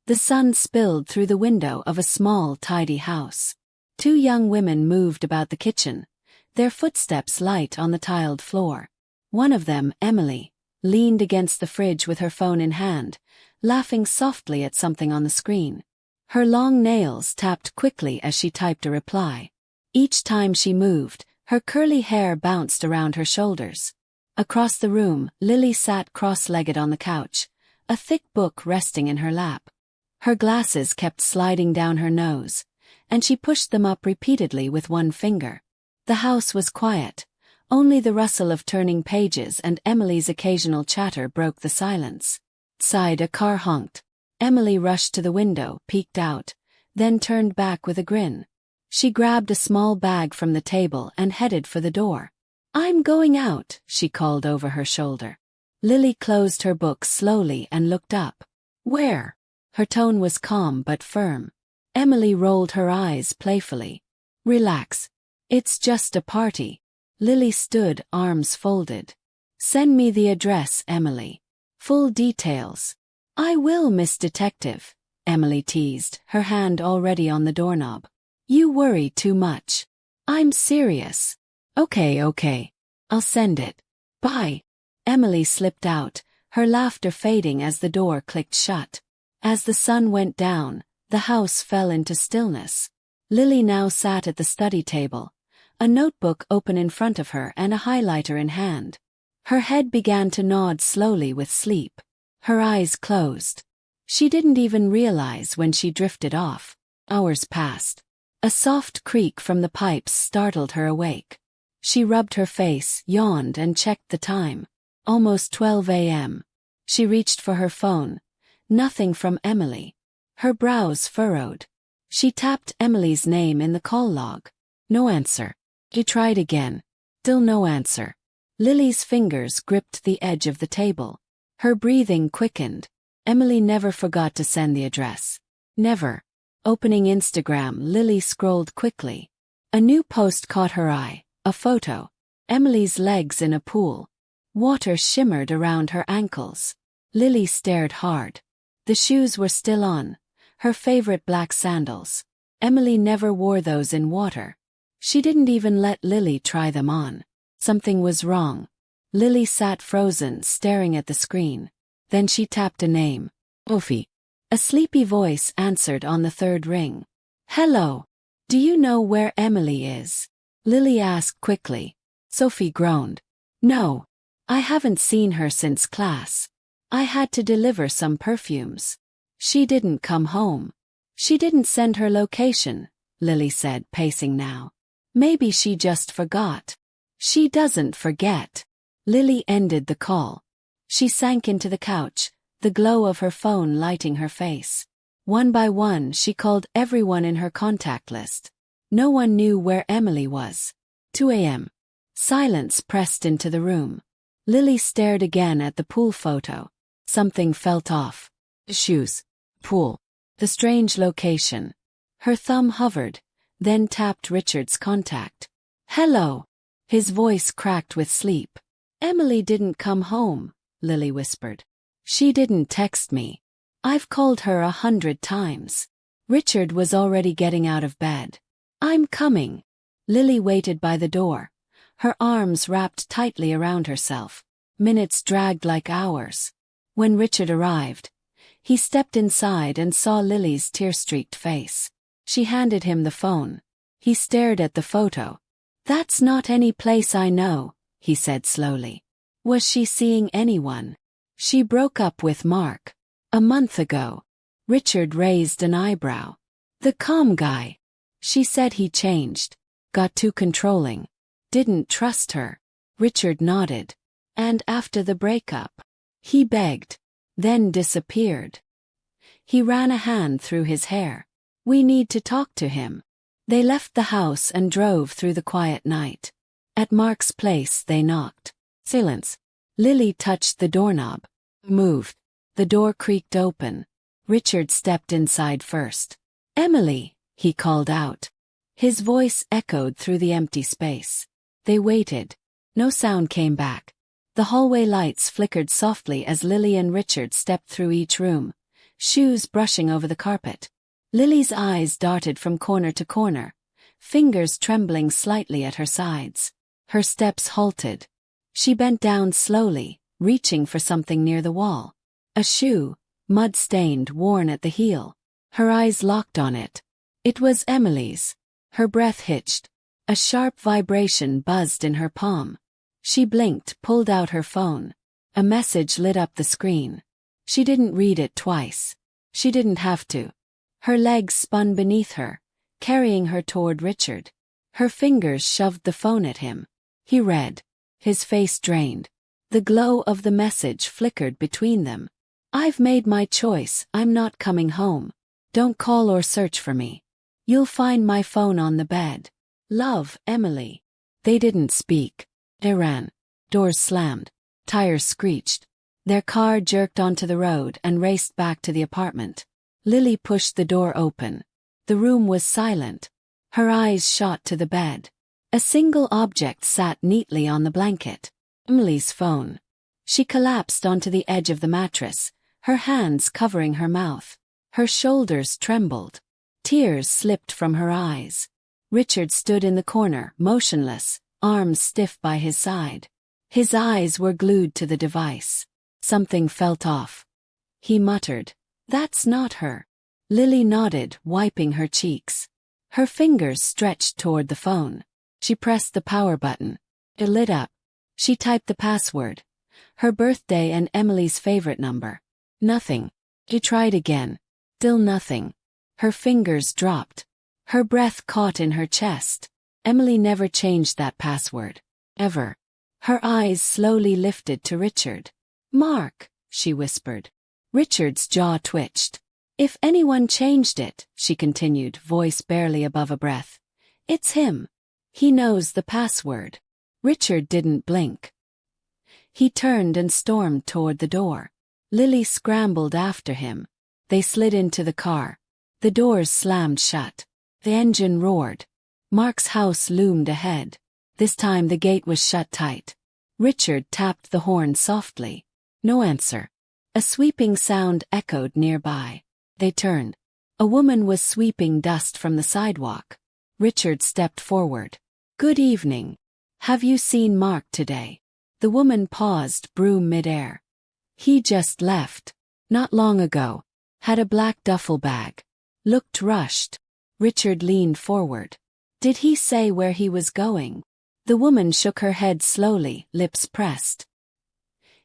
The sun spilled through the window of a small, tidy house. Two young women moved about the kitchen, their footsteps light on the tiled floor. One of them, Emily, leaned against the fridge with her phone in hand, laughing softly at something on the screen. Her long nails tapped quickly as she typed a reply. Each time she moved, her curly hair bounced around her shoulders. Across the room, Lily sat cross-legged on the couch, a thick book resting in her lap. Her glasses kept sliding down her nose, and she pushed them up repeatedly with one finger. The house was quiet. Only the rustle of turning pages and Emily's occasional chatter broke the silence. Outside, a car honked. Emily rushed to the window, peeked out, then turned back with a grin. She grabbed a small bag from the table and headed for the door. "I'm going out," she called over her shoulder. Lily closed her book slowly and looked up. "Where?" Her tone was calm but firm. Emily rolled her eyes playfully. "Relax. It's just a party." Lily stood, arms folded. "Send me the address, Emily. Full details." "I will, Miss Detective," Emily teased, her hand already on the doorknob. "You worry too much." "I'm serious." Okay. I'll send it. Bye." Emily slipped out, her laughter fading as the door clicked shut. As the sun went down, the house fell into stillness. Lily now sat at the study table, a notebook open in front of her and a highlighter in hand. Her head began to nod slowly with sleep. Her eyes closed. She didn't even realize when she drifted off. Hours passed. A soft creak from the pipes startled her awake. She rubbed her face, yawned and checked the time. Almost 12 a.m. She reached for her phone. Nothing from Emily. Her brows furrowed. She tapped Emily's name in the call log. No answer. She tried again. Still no answer. Lily's fingers gripped the edge of the table. Her breathing quickened. Emily never forgot to send the address. Never. Opening Instagram, Lily scrolled quickly. A new post caught her eye. A photo. Emily's legs in a pool. Water shimmered around her ankles. Lily stared hard. The shoes were still on, her favorite black sandals. Emily never wore those in water. She didn't even let Lily try them on. Something was wrong. Lily sat frozen, staring at the screen. Then she tapped a name. Sophie. A sleepy voice answered on the third ring. "Hello. Do you know where Emily is?" Lily asked quickly. Sophie groaned. "No. I haven't seen her since class. I had to deliver some perfumes. She didn't come home." "She didn't send her location," Lily said, pacing now. "Maybe she just forgot." "She doesn't forget." Lily ended the call. She sank into the couch, the glow of her phone lighting her face. One by one she called everyone in her contact list. No one knew where Emily was. 2 a.m. Silence pressed into the room. Lily stared again at the pool photo. Something felt off. The shoes. Pool. The strange location. Her thumb hovered, then tapped Richard's contact. "Hello." His voice cracked with sleep. "Emily didn't come home," Lily whispered. "She didn't text me. I've called her 100 times." Richard was already getting out of bed. "I'm coming." Lily waited by the door, her arms wrapped tightly around herself. Minutes dragged like hours. When Richard arrived, he stepped inside and saw Lily's tear-streaked face. She handed him the phone. He stared at the photo. "That's not any place I know," he said slowly. "Was she seeing anyone?" "She broke up with Mark. A month ago." Richard raised an eyebrow. "The calm guy." "She said he changed. Got too controlling. Didn't trust her." Richard nodded. "And after the breakup?" "He begged. Then disappeared." He ran a hand through his hair. "We need to talk to him." They left the house and drove through the quiet night. At Mark's place they knocked. Silence. Lily touched the doorknob. Moved. The door creaked open. Richard stepped inside first. "Emily," he called out. His voice echoed through the empty space. They waited. No sound came back. The hallway lights flickered softly as Lily and Richard stepped through each room, shoes brushing over the carpet. Lily's eyes darted from corner to corner, fingers trembling slightly at her sides. Her steps halted. She bent down slowly, reaching for something near the wall. A shoe, mud-stained, worn at the heel. Her eyes locked on it. It was Emily's. Her breath hitched. A sharp vibration buzzed in her palm. She blinked, pulled out her phone. A message lit up the screen. She didn't read it twice. She didn't have to. Her legs spun beneath her, carrying her toward Richard. Her fingers shoved the phone at him. He read. His face drained. The glow of the message flickered between them. "I've made my choice, I'm not coming home. Don't call or search for me. You'll find my phone on the bed. Love, Emily." They didn't speak. They ran. Doors slammed. Tires screeched. Their car jerked onto the road and raced back to the apartment. Lily pushed the door open. The room was silent. Her eyes shot to the bed. A single object sat neatly on the blanket. Emily's phone. She collapsed onto the edge of the mattress, her hands covering her mouth. Her shoulders trembled. Tears slipped from her eyes. Richard stood in the corner, motionless, arms stiff by his side. His eyes were glued to the device. Something felt off. He muttered, "That's not her." Lily nodded, wiping her cheeks. Her fingers stretched toward the phone. She pressed the power button. It lit up. She typed the password. Her birthday and Emily's favorite number. Nothing. She tried again. Still nothing. Her fingers dropped. Her breath caught in her chest. Emily never changed that password. Ever. Her eyes slowly lifted to Richard. "Mark," she whispered. Richard's jaw twitched. "If anyone changed it," she continued, voice barely above a breath, "it's him. He knows the password." Richard didn't blink. He turned and stormed toward the door. Lily scrambled after him. They slid into the car. The doors slammed shut. The engine roared. Mark's house loomed ahead. This time the gate was shut tight. Richard tapped the horn softly. No answer. A sweeping sound echoed nearby. They turned. A woman was sweeping dust from the sidewalk. Richard stepped forward. "Good evening. Have you seen Mark today?" The woman paused, broom midair. "He just left. Not long ago. Had a black duffel bag. Looked rushed." Richard leaned forward. "Did he say where he was going?" The woman shook her head slowly, lips pressed.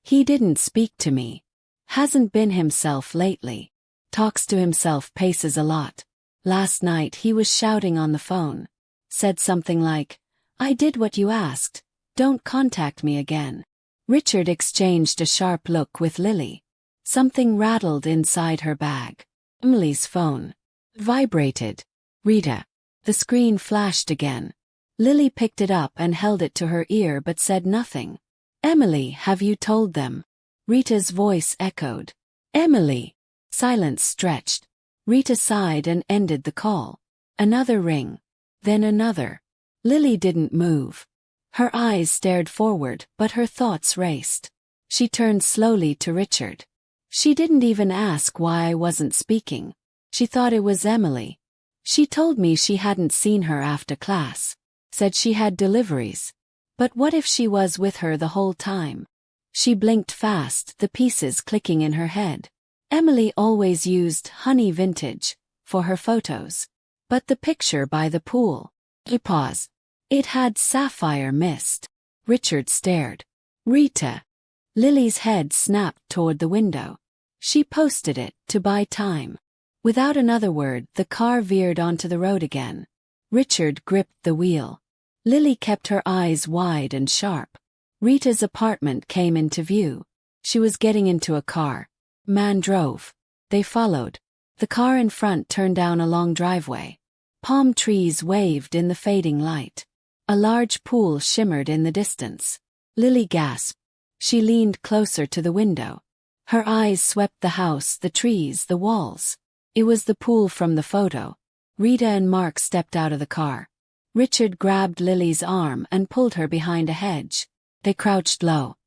"He didn't speak to me. Hasn't been himself lately. Talks to himself, paces a lot. Last night he was shouting on the phone. Said something like, 'I did what you asked. Don't contact me again.'" Richard exchanged a sharp look with Lily. Something rattled inside her bag. Emily's phone. Vibrated. "Rita." The screen flashed again. Lily picked it up and held it to her ear but said nothing. "Emily, have you told them?" Rita's voice echoed. "Emily." Silence stretched. Rita sighed and ended the call. Another ring. Then another. Lily didn't move. Her eyes stared forward, but her thoughts raced. She turned slowly to Richard. "She didn't even ask why I wasn't speaking. She thought it was Emily. She told me she hadn't seen her after class. Said she had deliveries. But what if she was with her the whole time?" She blinked fast, the pieces clicking in her head. Emily always used Honey Vintage for her photos. But the picture by the pool. He paused. It had sapphire mist. Richard stared. "Rita." Lily's head snapped toward the window. She posted it to buy time. Without another word, the car veered onto the road again. Richard gripped the wheel. Lily kept her eyes wide and sharp. Rita's apartment came into view. She was getting into a car. Man drove. They followed. The car in front turned down a long driveway. Palm trees waved in the fading light. A large pool shimmered in the distance. Lily gasped. She leaned closer to the window. Her eyes swept the house, the trees, the walls. It was the pool from the photo. Rita and Mark stepped out of the car. Richard grabbed Lily's arm and pulled her behind a hedge. They crouched low.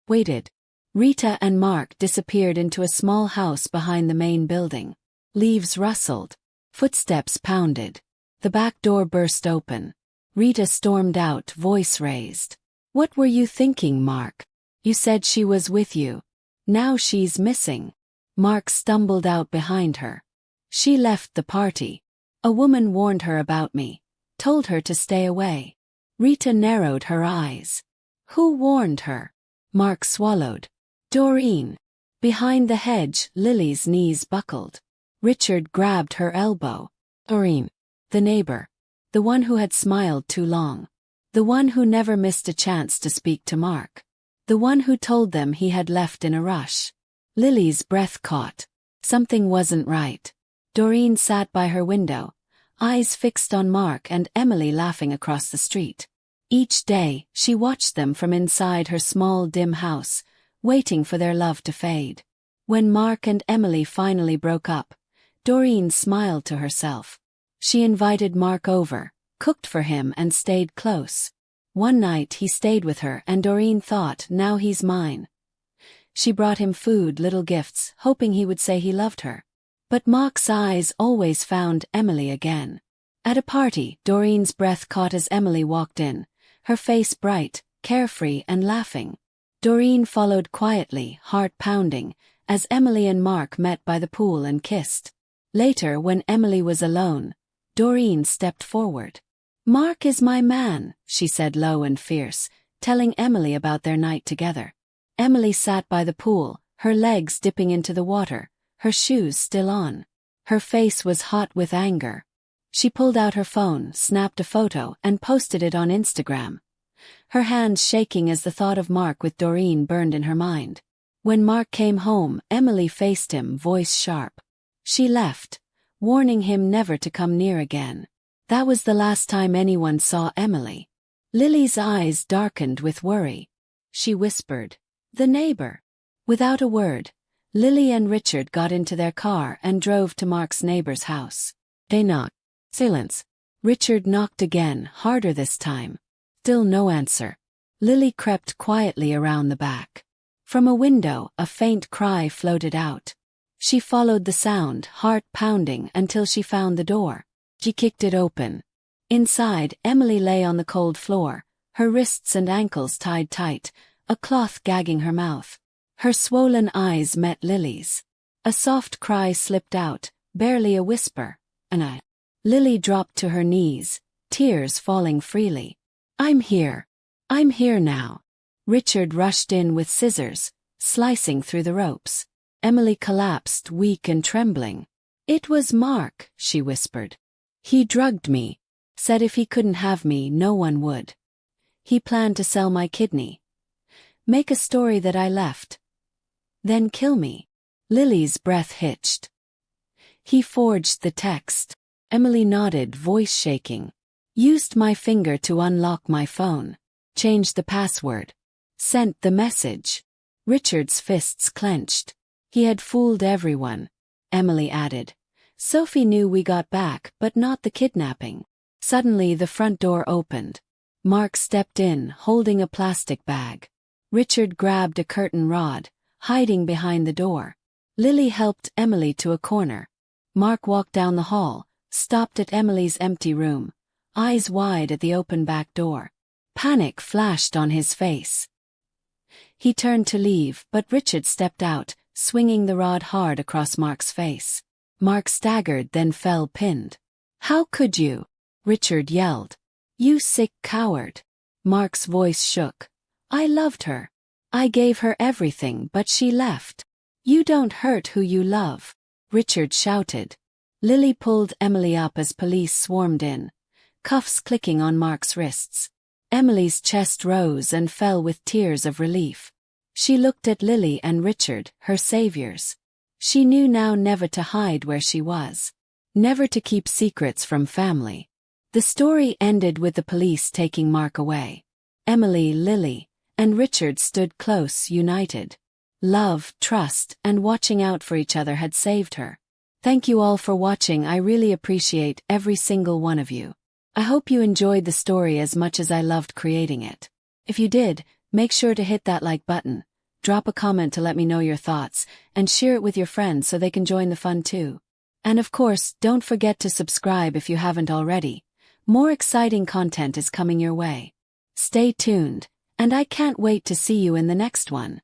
Waited. Rita and Mark disappeared into a small house behind the main building. Leaves rustled. Footsteps pounded. The back door burst open. Rita stormed out, voice raised. "What were you thinking, Mark? You said she was with you. Now she's missing." Mark stumbled out behind her. "She left the party. A woman warned her about me. Told her to stay away." Rita narrowed her eyes. "Who warned her?" Mark swallowed. "Doreen." Behind the hedge, Lily's knees buckled. Richard grabbed her elbow. "Doreen." The neighbor. The one who had smiled too long. The one who never missed a chance to speak to Mark. The one who told them he had left in a rush. Lily's breath caught. Something wasn't right. Doreen sat by her window, eyes fixed on Mark and Emily laughing across the street. Each day, she watched them from inside her small dim house, waiting for their love to fade. When Mark and Emily finally broke up, Doreen smiled to herself. She invited Mark over, cooked for him and stayed close. One night he stayed with her and Doreen thought, now he's mine. She brought him food, little gifts, hoping he would say he loved her. But Mark's eyes always found Emily again. At a party, Doreen's breath caught as Emily walked in, her face bright, carefree and laughing. Doreen followed quietly, heart pounding, as Emily and Mark met by the pool and kissed. Later, when Emily was alone, Doreen stepped forward. "Mark is my man," she said low and fierce, telling Emily about their night together. Emily sat by the pool, her legs dipping into the water, her shoes still on. Her face was hot with anger. She pulled out her phone, snapped a photo, and posted it on Instagram. Her hands shaking as the thought of Mark with Doreen burned in her mind. When Mark came home, Emily faced him, voice sharp. She left, warning him never to come near again. That was the last time anyone saw Emily. Lily's eyes darkened with worry. She whispered, "The neighbor." Without a word, Lily and Richard got into their car and drove to Mark's neighbor's house. They knocked. Silence. Richard knocked again, harder this time. Still no answer. Lily crept quietly around the back. From a window, a faint cry floated out. She followed the sound, heart pounding, until she found the door. She kicked it open. Inside, Emily lay on the cold floor, her wrists and ankles tied tight, a cloth gagging her mouth. Her swollen eyes met Lily's. A soft cry slipped out, barely a whisper, and I. Lily dropped to her knees, tears falling freely. "I'm here. I'm here now." Richard rushed in with scissors, slicing through the ropes. Emily collapsed, weak and trembling. "It was Mark," she whispered. "He drugged me. Said if he couldn't have me, no one would. He planned to sell my kidney. Make a story that I left. Then kill me." Lily's breath hitched. "He forged the text." Emily nodded, voice shaking. "Used my finger to unlock my phone. Changed the password. Sent the message." Richard's fists clenched. "He had fooled everyone," Emily added. "Sophie knew we got back, but not the kidnapping." Suddenly the front door opened. Mark stepped in, holding a plastic bag. Richard grabbed a curtain rod, hiding behind the door. Lily helped Emily to a corner. Mark walked down the hall, stopped at Emily's empty room, eyes wide at the open back door. Panic flashed on his face. He turned to leave, but Richard stepped out, swinging the rod hard across Mark's face. Mark staggered, then fell pinned. "How could you?" Richard yelled. "You sick coward." Mark's voice shook. "I loved her. I gave her everything, but she left." "You don't hurt who you love," Richard shouted. Lily pulled Emily up as police swarmed in, cuffs clicking on Mark's wrists. Emily's chest rose and fell with tears of relief. She looked at Lily and Richard, her saviors. She knew now never to hide where she was. Never to keep secrets from family. The story ended with the police taking Mark away. Emily, Lily, and Richard stood close, united. Love, trust, and watching out for each other had saved her. Thank you all for watching. I really appreciate every single one of you. I hope you enjoyed the story as much as I loved creating it. If you did, make sure to hit that like button. drop a comment to let me know your thoughts, and share it with your friends so they can join the fun too. And of course, don't forget to subscribe if you haven't already. More exciting content is coming your way. Stay tuned, and I can't wait to see you in the next one.